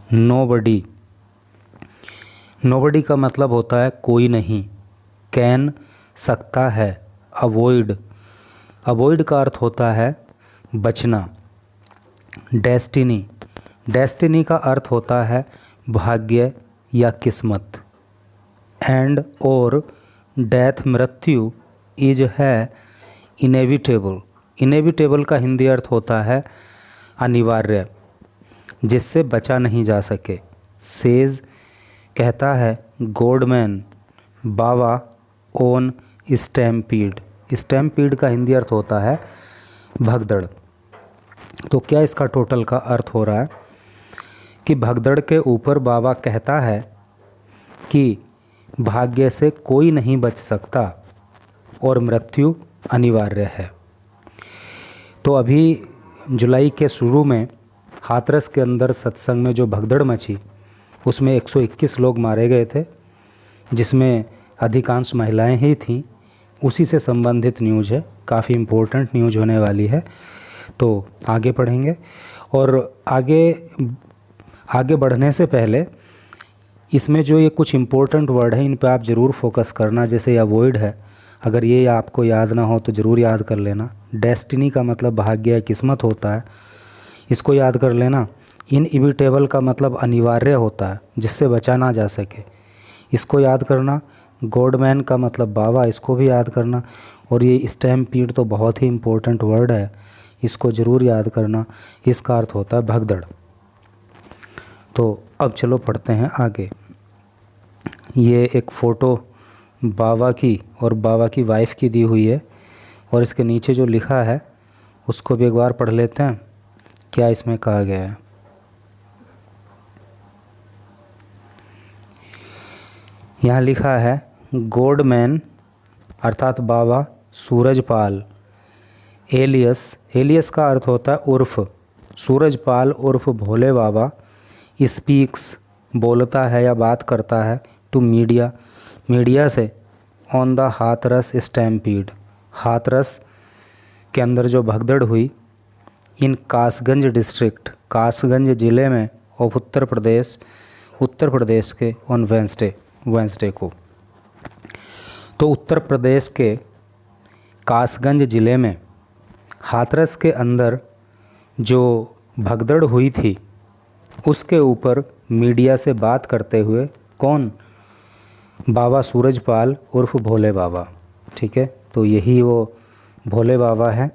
Nobody, nobody का मतलब होता है कोई नहीं। कैन सकता है। अवॉइड, अवॉइड का अर्थ होता है बचना। डेस्टिनी, डेस्टिनी का अर्थ होता है भाग्य या किस्मत। एंड और डेथ मृत्यु इज है इनेविटेबल, इनेविटेबल का हिंदी अर्थ होता है अनिवार्य, जिससे बचा नहीं जा सके। सेज कहता है गॉडमैन बाबा ओन स्टैम्पीड, स्टैम्पीड का हिंदी अर्थ होता है भगदड़। तो क्या इसका टोटल का अर्थ हो रहा है कि भगदड़ के ऊपर बाबा कहता है कि भाग्य से कोई नहीं बच सकता और मृत्यु अनिवार्य है। तो अभी जुलाई के शुरू में हाथरस के अंदर सत्संग में जो भगदड़ मची उसमें 121 लोग मारे गए थे, जिसमें अधिकांश महिलाएं ही थीं। उसी से संबंधित न्यूज़ है, काफ़ी इम्पोर्टेंट न्यूज़ होने वाली है। तो आगे पढ़ेंगे और आगे बढ़ने से पहले इसमें जो ये कुछ इम्पोर्टेंट वर्ड है इन पे आप ज़रूर फोकस करना। जैसे अवॉइड है, अगर ये आपको याद ना हो तो ज़रूर याद कर लेना। डेस्टिनी का मतलब भाग्य या किस्मत होता है, इसको याद कर लेना। इनएविटेबल का मतलब अनिवार्य होता है, जिससे बचा ना जा सके, इसको याद करना। गॉडमैन का मतलब बाबा, इसको भी याद करना। और ये स्टैम्पीड तो बहुत ही इम्पोर्टेंट वर्ड है, इसको ज़रूर याद करना। इसका अर्थ होता है भगदड़। तो अब चलो पढ़ते हैं आगे। ये एक फ़ोटो बाबा की और बाबा की वाइफ की दी हुई है और इसके नीचे जो लिखा है उसको भी एक बार पढ़ लेते हैं, क्या इसमें कहा गया है। यहाँ लिखा है गॉडमैन अर्थात बाबा सूरजपाल एलियस, एलियस का अर्थ होता है उर्फ, सूरजपाल उर्फ भोले बाबा स्पीक्स बोलता है या बात करता है टू मीडिया, मीडिया से on the Hathras stampede, Hathras के अंदर जो भगदड़ हुई इन कासगंज डिस्ट्रिक्ट, कासगंज ज़िले में ऑफ उत्तर प्रदेश के ऑन वेंसडे को। तो उत्तर प्रदेश के कासगंज ज़िले में हाथरस के अंदर जो भगदड़ हुई थी उसके ऊपर मीडिया से बात करते हुए कौन, बाबा सूरजपाल उर्फ भोले बाबा। ठीक है, तो यही वो भोले बाबा है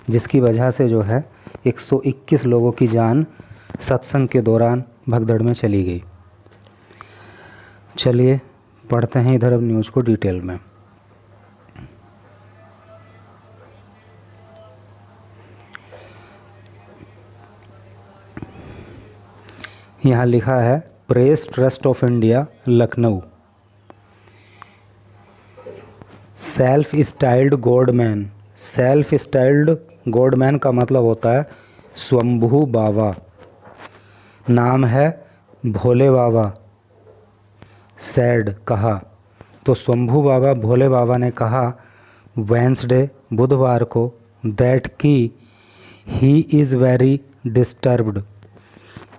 जिसकी वजह से जो है 121 लोगों की जान सत्संग के दौरान भगदड़ में चली गई। चलिए पढ़ते हैं इधर अब न्यूज़ को डिटेल में। यहाँ लिखा है press trust of India Lucknow, self styled godman, self styled godman का मतलब होता है स्वयंभू बाबा, नाम है भोले बाबा। सैड कहा, तो स्वयंभू बाबा भोले बाबा ने कहा वेंसडे बुधवार को दैट की ही इज़ वेरी डिस्टर्ब्ड,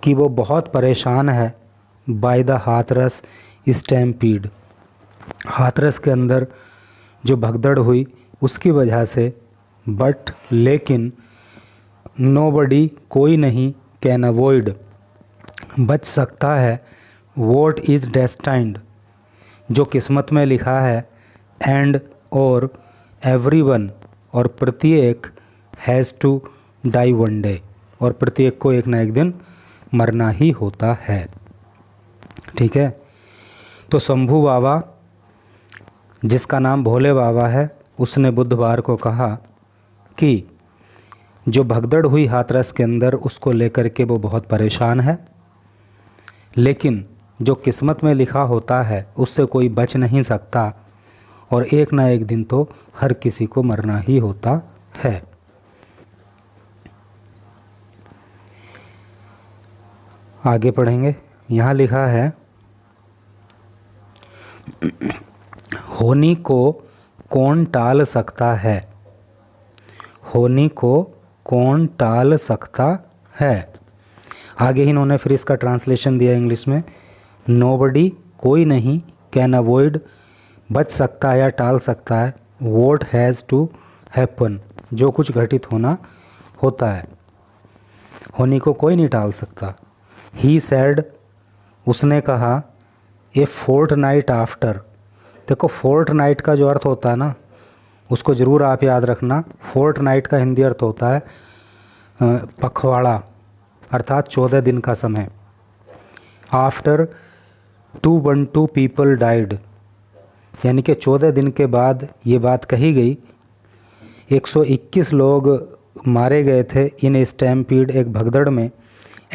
कि वो बहुत परेशान है by the Hathras stampede, Hathras के अंदर जो भगदड़ हुई उसकी वजह से। बट लेकिन नोबडी कोई नहीं कैन अवॉइड बच सकता है वॉट इज़ डेस्टाइंड जो किस्मत में लिखा है। एंड और एवरीवन और प्रत्येक has to die one day, और प्रत्येक को एक ना एक दिन मरना ही होता है। ठीक है, तो शंभू बाबा जिसका नाम भोले बाबा है उसने बुधवार को कहा कि जो भगदड़ हुई हाथरस के अंदर उसको लेकर के वो बहुत परेशान है, लेकिन जो किस्मत में लिखा होता है उससे कोई बच नहीं सकता और एक ना एक दिन तो हर किसी को मरना ही होता है। आगे पढ़ेंगे। यहाँ लिखा है होनी को कौन टाल सकता है, होनी को कौन टाल सकता है। आगे ही इन्होंने फिर इसका ट्रांसलेशन दिया इंग्लिश में, नोबडी कोई नहीं, कैन अवॉइड बच सकता है या टाल सकता है, वॉट हैज़ टू हैपन जो कुछ घटित होना होता है, होने को कोई नहीं टाल सकता। ही सैड उसने कहा, ए फोर्ट नाइट आफ्टर, देखो फोर्ट नाइट का जो अर्थ होता है ना उसको ज़रूर आप याद रखना। फोर्ट नाइट का हिंदी अर्थ होता है पखवाड़ा, अर्थात 14 दिन का समय। आफ्टर 212 पीपल डाइड, यानी कि 14 दिन के बाद ये बात कही गई, 121 लोग मारे गए थे इन ए स्टैम्पीड एक भगदड़ में,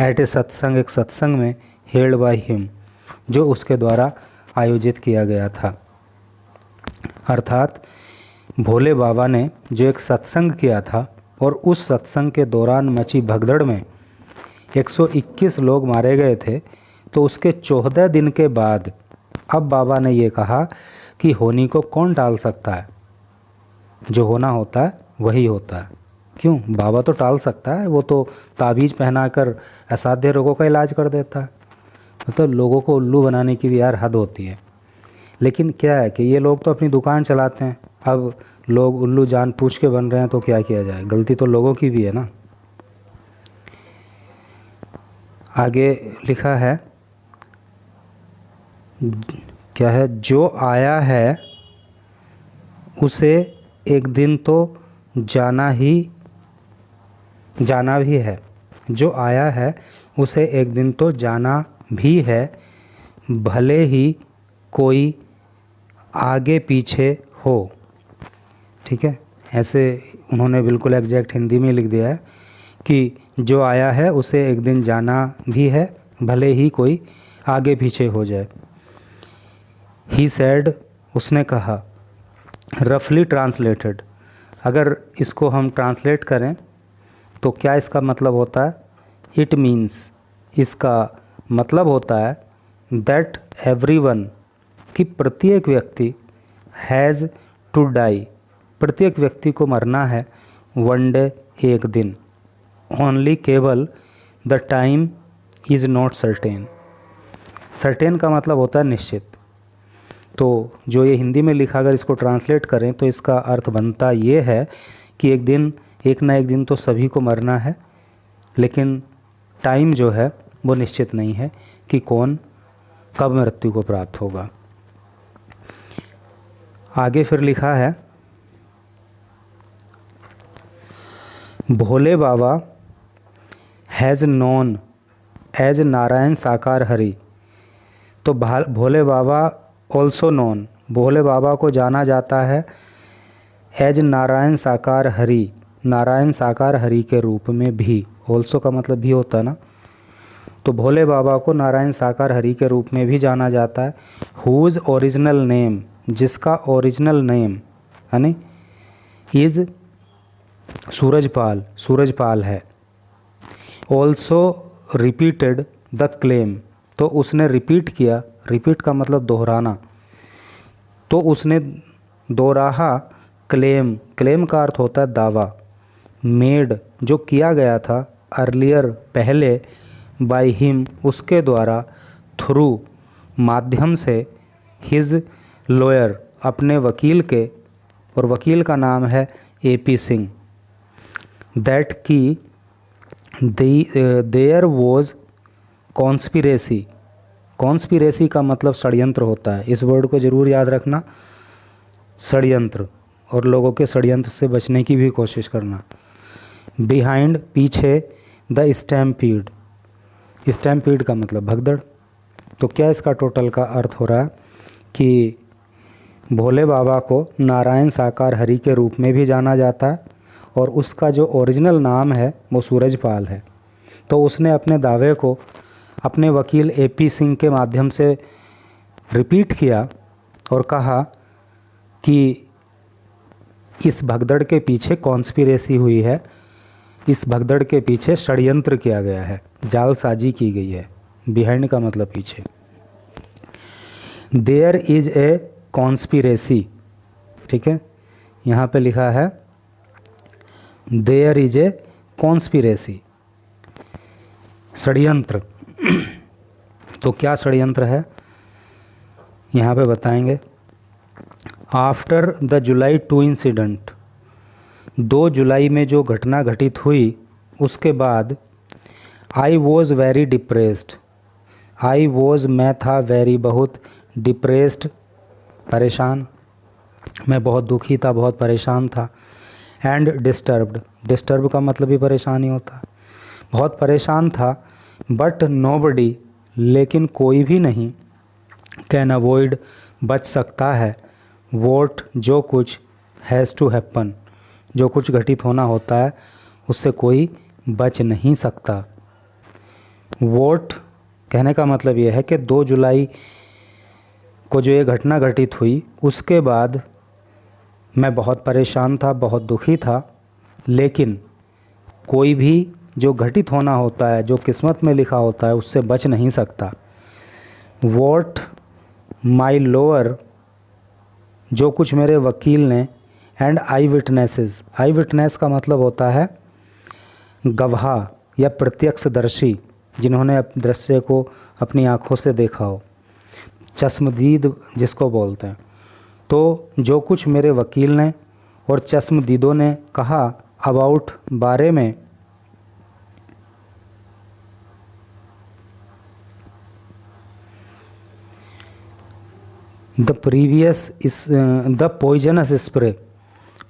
एट ए सत्संग एक सत्संग में, हेल्ड बाय हिम जो उसके द्वारा आयोजित किया गया था। अर्थात भोले बाबा ने जो एक सत्संग किया था और उस सत्संग के दौरान मची भगदड़ में 121 लोग मारे गए थे, तो उसके 14 दिन के बाद अब बाबा ने ये कहा कि होनी को कौन टाल सकता है, जो होना होता है वही होता है। क्यों, बाबा तो टाल सकता है, वो तो ताबीज़ पहनाकर असाध्य रोगों का इलाज कर देता है। मतलब लोगों को उल्लू बनाने की भी यार हद होती है। लेकिन क्या है कि ये लोग तो अपनी दुकान चलाते हैं, अब लोग उल्लू जान पूछ के बन रहे हैं तो क्या किया जाए, गलती तो लोगों की भी है ना। आगे लिखा है, क्या है, जो आया है उसे एक दिन तो जाना भी है, जो आया है उसे एक दिन तो जाना भी है, भले ही कोई आगे पीछे हो। ठीक है, ऐसे उन्होंने बिल्कुल एग्जैक्ट हिंदी में लिख दिया है कि जो आया है उसे एक दिन जाना भी है, भले ही कोई आगे पीछे हो जाए। ही सैड उसने कहा, रफली ट्रांसलेटेड, अगर इसको हम ट्रांसलेट करें तो क्या इसका मतलब होता है, इट मीन्स, इसका मतलब होता है दैट एवरीवन, कि प्रत्येक व्यक्ति, हैज़ टू डाई, प्रत्येक व्यक्ति को मरना है, वन डे एक दिन, ओनली केवल the time is not certain, certain का मतलब होता है निश्चित। तो जो ये हिंदी में लिखा, अगर इसको ट्रांसलेट करें तो इसका अर्थ बनता ये है कि एक दिन, एक ना एक दिन तो सभी को मरना है, लेकिन टाइम जो है वो निश्चित नहीं है कि कौन कब मृत्यु को प्राप्त होगा। आगे फिर लिखा है, भोले बाबा हैज़ नोन एज नारायण साकार हरि, तो भोले बाबा ऑल्सो नोन, भोले बाबा को जाना जाता है एज नारायण साकार हरि, नारायण साकार हरि के रूप में भी, ऑल्सो का मतलब भी होता है ना, तो भोले बाबा को नारायण साकार हरि के रूप में भी जाना जाता है। हुज ओरिजिनल नेम, जिसका ओरिजिनल नेम यानी इज़ सूरजपाल, सूरजपाल है। ऑल्सो रिपीटेड द क्लेम, तो उसने रिपीट किया, रिपीट का मतलब दोहराना, तो उसने दोहराहा क्लेम, क्लेम का अर्थ होता है दावा, मेड जो किया गया था, अर्लियर पहले, बाय हिम उसके द्वारा, थ्रू माध्यम से, हिज लॉयर अपने वकील के, और वकील का नाम है AP सिंह, दैट की देयर वॉज कॉन्स्पिरेसी, कॉन्स्पिरेसी का मतलब षड्यंत्र होता है, इस वर्ड को ज़रूर याद रखना, षड्यंत्र, और लोगों के षड्यंत्र से बचने की भी कोशिश करना। बिहाइंड पीछे, द स्टैम्पीड, स्टैम्पीड का मतलब भगदड़। तो क्या इसका टोटल का अर्थ हो रहा है कि भोले बाबा को नारायण साकार हरि के रूप में भी जाना जाता है, और उसका जो ओरिजिनल नाम है वो सूरजपाल है। तो उसने अपने दावे को अपने वकील AP सिंह के माध्यम से रिपीट किया और कहा कि इस भगदड़ के पीछे कॉन्स्पिरेसी हुई है, इस भगदड़ के पीछे षड्यंत्र किया गया है, जालसाजी की गई है। बिहाइंड का मतलब पीछे। देयर इज ए कॉन्स्पिरेसी, ठीक है, यहाँ पे लिखा है देयर इज ए कॉन्स्पिरेसी, षड्यंत्र। तो क्या षड्यंत्र है यहाँ पे बताएंगे। आफ्टर द जुलाई 2 इंसिडेंट, 2 जुलाई में जो घटना घटित हुई उसके बाद, I was very depressed, I was मैं था, वेरी बहुत, डिप्रेस्ड परेशान, मैं बहुत दुखी था, बहुत परेशान था, एंड डिस्टर्ब्ड, डिस्टर्ब का मतलब भी परेशान ही होता है, बहुत परेशान था, बट नोबडी, लेकिन कोई भी नहीं, कैन अवॉइड, बच सकता है, वॉट, जो कुछ, हैज़ टू हैपन, जो कुछ घटित होना होता है उससे कोई बच नहीं सकता। वॉट कहने का मतलब ये है कि 2 जुलाई को जो ये घटना घटित हुई उसके बाद मैं बहुत परेशान था, बहुत दुखी था, लेकिन कोई भी जो घटित होना होता है, जो किस्मत में लिखा होता है, उससे बच नहीं सकता। वॉट माई लोअर, जो कुछ मेरे वकील ने, and I witnesses, I witness का मतलब होता है गवाह या प्रत्यक्षदर्शी, जिन्होंने दृश्य को अपनी आँखों से देखा हो, चश्मदीद जिसको बोलते हैं। तो जो कुछ मेरे वकील ने और चश्मदीदों ने कहा, अबाउट, बारे में, द प्रीवियस इस द पॉइजनस स्प्रे,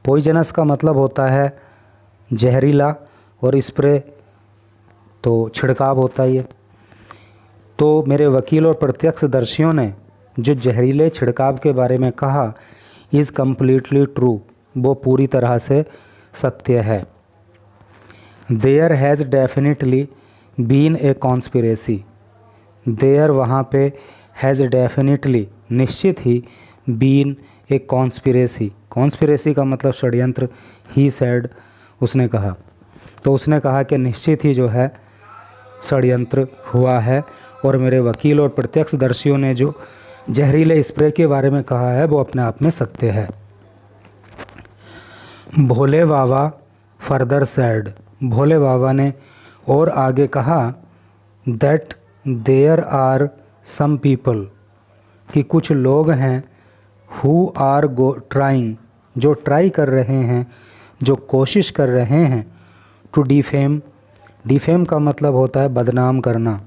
पॉइजनस का मतलब होता है जहरीला और स्प्रे तो छिड़काव होता ही है। तो मेरे वकील और प्रत्यक्षदर्शियों ने जो जहरीले छिड़काव के बारे में कहा, इज़ कम्प्लीटली ट्रू, वो पूरी तरह से सत्य है। There has definitely been a conspiracy, there वहाँ पे, हैज़ डेफिनेटली निश्चित ही, बीन ए कॉन्स्पिरेसी, कॉन्स्पिरेसी का मतलब षड्यंत्र, ही सैड उसने कहा, तो उसने कहा कि निश्चित ही जो है षड्यंत्र हुआ है, और मेरे वकील और प्रत्यक्षदर्शियों ने जो जहरीले स्प्रे के बारे में कहा है वो अपने आप में सत्य है। भोले बाबा फर्दर सैड, भोले बाबा ने और आगे कहा, that there are some people, कि कुछ लोग हैं, हु आर ट्राइंग, जो ट्राई कर रहे हैं, जो कोशिश कर रहे हैं, टू डिफेम, डिफेम का मतलब होता है बदनाम करना,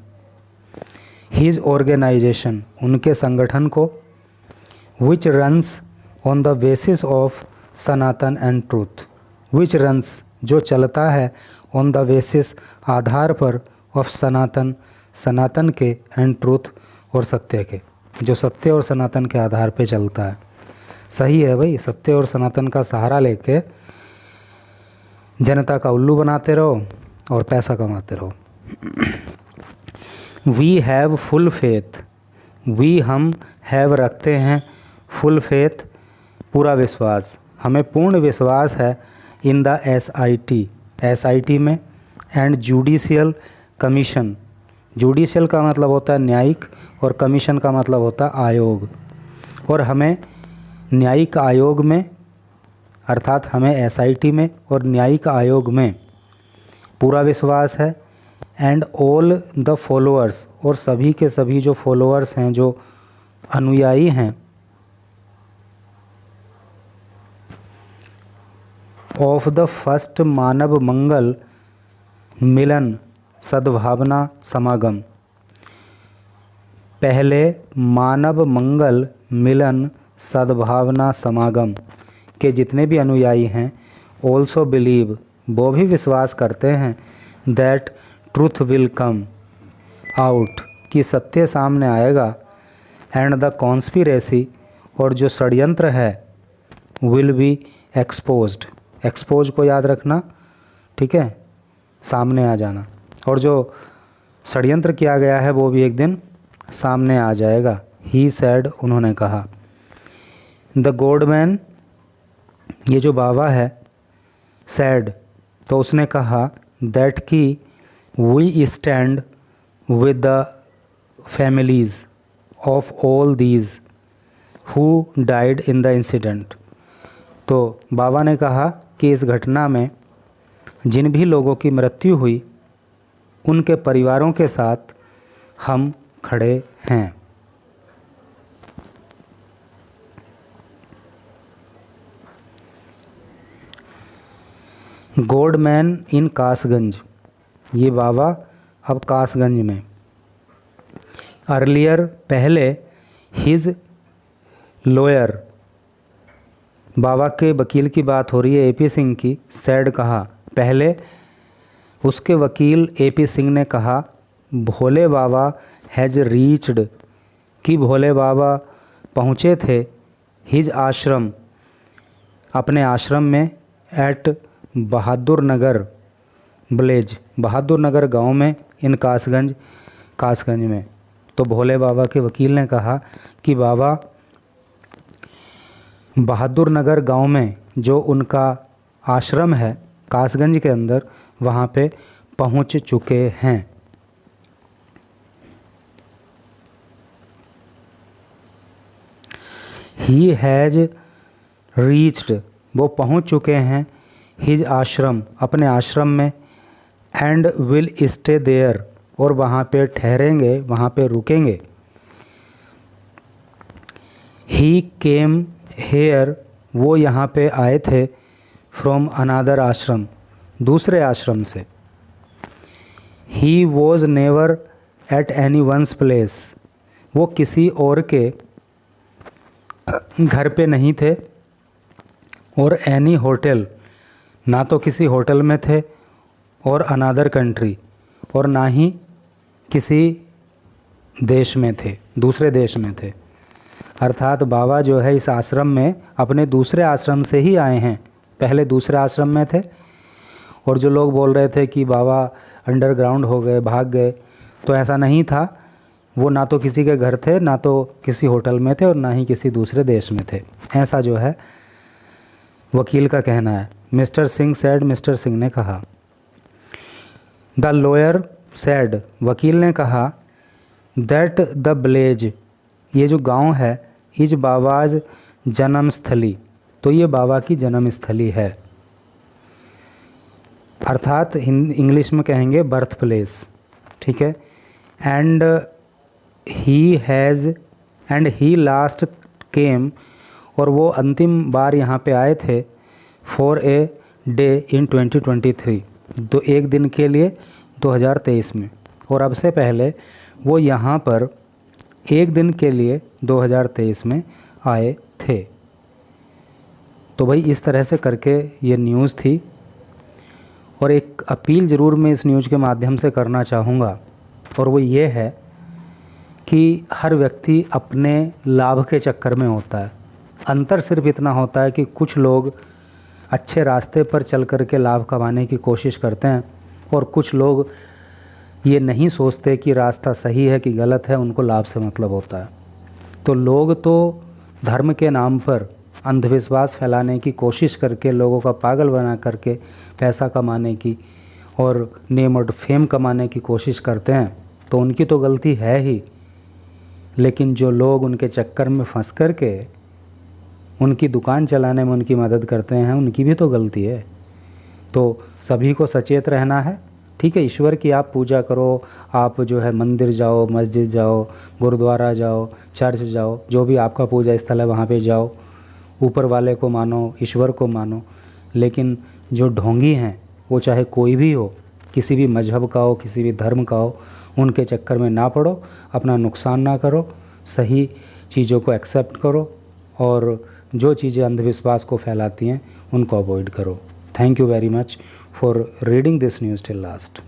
हिज ऑर्गेनाइजेशन, उनके संगठन को, विच runs on the basis of Sanatan and truth, which runs जो चलता है, ऑन द बेसिस आधार पर, ऑफ सनातन, सनातन के, एंड ट्रूथ और सत्य के, जो सत्य और सनातन के आधार पे चलता है। सही है भाई, सत्य और सनातन का सहारा लेके जनता का उल्लू बनाते रहो और पैसा कमाते रहो। We have full faith, we हम, हैव रखते हैं, फुल फेथ पूरा विश्वास, हमें पूर्ण विश्वास है, इन द SIT, SIT में, एंड जुडिशियल कमीशन, जुडिशियल का मतलब होता है न्यायिक और कमीशन का मतलब होता है आयोग, और हमें न्यायिक आयोग में, अर्थात हमें SIT में और न्यायिक आयोग में पूरा विश्वास है, एंड ऑल द फॉलोअर्स, और सभी के सभी जो फॉलोअर्स हैं, जो अनुयायी हैं, ऑफ द फर्स्ट मानव मंगल मिलन सद्भावना समागम, पहले मानव मंगल मिलन सद्भावना समागम के जितने भी अनुयायी हैं, ऑल्सो बिलीव, वो भी विश्वास करते हैं, that truth will come out, कि सत्य सामने आएगा, एंड द कॉन्स्पिरेसी, और जो षड्यंत्र है, विल बी एक्सपोज्ड, एक्सपोज को याद रखना, ठीक है, सामने आ जाना, और जो षड्यंत्र किया गया है वो भी एक दिन सामने आ जाएगा। ही सैड, उन्होंने कहा। द गॉडमैन, ये जो बाबा है, सैड, तो उसने कहा, दैट की we stand with the families of all these who died in the incident, तो बाबा ने कहा कि इस घटना में जिन भी लोगों की मृत्यु हुई उनके परिवारों के साथ हम खड़े हैं। गॉडमैन इन कासगंज, ये बाबा अब कासगंज में। अर्लियर, पहले, हिज लॉयर, बाबा के वकील की बात हो रही है, एपी सिंह की, सैड कहा, पहले उसके वकील एपी सिंह ने कहा, भोले बाबा हैज़ रीच्ड, कि भोले बाबा पहुँचे थे, हिज आश्रम, अपने आश्रम में, एट बहादुर नगर विलेज, बहादुर नगर गाँव में, इन कासगंज, कासगंज में। तो भोले बाबा के वकील ने कहा कि बाबा बहादुर नगर गांव में जो उनका आश्रम है कासगंज के अंदर, वहाँ पे पहुँच चुके हैं। ही हैज़ रीच्ड, वो पहुँच चुके हैं, हिज आश्रम, अपने आश्रम में, एंड विल स्टे देयर, और वहाँ पे ठहरेंगे, वहाँ पे रुकेंगे। ही केम हेयर, वो यहाँ पे आए थे, फ्रॉम अनादर आश्रम, दूसरे आश्रम से। He was never at any ones place, वो किसी और के घर पे नहीं थे, और एनी होटल, ना तो किसी होटल में थे, और अनादर कंट्री, और ना ही किसी देश में थे, दूसरे देश में थे। अर्थात बाबा जो है इस आश्रम में अपने दूसरे आश्रम से ही आए हैं, पहले दूसरे आश्रम में थे। और जो लोग बोल रहे थे कि बाबा अंडरग्राउंड हो गए, भाग गए, तो ऐसा नहीं था। वो ना तो किसी के घर थे, ना तो किसी होटल में थे, और ना ही किसी दूसरे देश में थे, ऐसा जो है वकील का कहना है। Mister Singh sad, mister Singh ने कहा। द लॉयर सैड, वकील ने कहा, दैट द विलेज, ये जो गांव है, इज बाबाज जन्म स्थली, तो ये बाबा की जन्म स्थली है। अर्थात इंग्लिश में कहेंगे बर्थ प्लेस, ठीक है। एंड ही लास्ट केम, और वो अंतिम बार यहाँ पे आए थे, फॉर ए डे इन 2023, तो एक दिन के लिए 2023 में। और अब से पहले वो यहाँ पर एक दिन के लिए 2023 में आए थे। तो भाई इस तरह से करके ये न्यूज़ थी। और एक अपील ज़रूर मैं इस न्यूज़ के माध्यम से करना चाहूँगा, और वो ये है कि हर व्यक्ति अपने लाभ के चक्कर में होता है। अंतर सिर्फ इतना होता है कि कुछ लोग अच्छे रास्ते पर चल कर के लाभ कमाने की कोशिश करते हैं, और कुछ लोग ये नहीं सोचते कि रास्ता सही है कि गलत है, उनको लाभ से मतलब होता है। तो लोग तो धर्म के नाम पर अंधविश्वास फैलाने की कोशिश करके, लोगों का पागल बना करके पैसा कमाने की और नेम और फेम कमाने की कोशिश करते हैं, तो उनकी तो गलती है ही। लेकिन जो लोग उनके चक्कर में फंस कर के उनकी दुकान चलाने में उनकी मदद करते हैं, उनकी भी तो गलती है। तो सभी को सचेत रहना है, ठीक है। ईश्वर की आप पूजा करो, आप जो है मंदिर जाओ, मस्जिद जाओ, गुरुद्वारा जाओ, चर्च जाओ, जो भी आपका पूजा स्थल है वहाँ पे जाओ, ऊपर वाले को मानो, ईश्वर को मानो। लेकिन जो ढोंगी हैं, वो चाहे कोई भी हो, किसी भी मजहब का हो, किसी भी धर्म का हो, उनके चक्कर में ना पड़ो, अपना नुकसान ना करो, सही चीज़ों को एक्सेप्ट करो, और जो चीज़ें अंधविश्वास को फैलाती हैं उनको अवॉइड करो। Thank you very much for reading this news till last.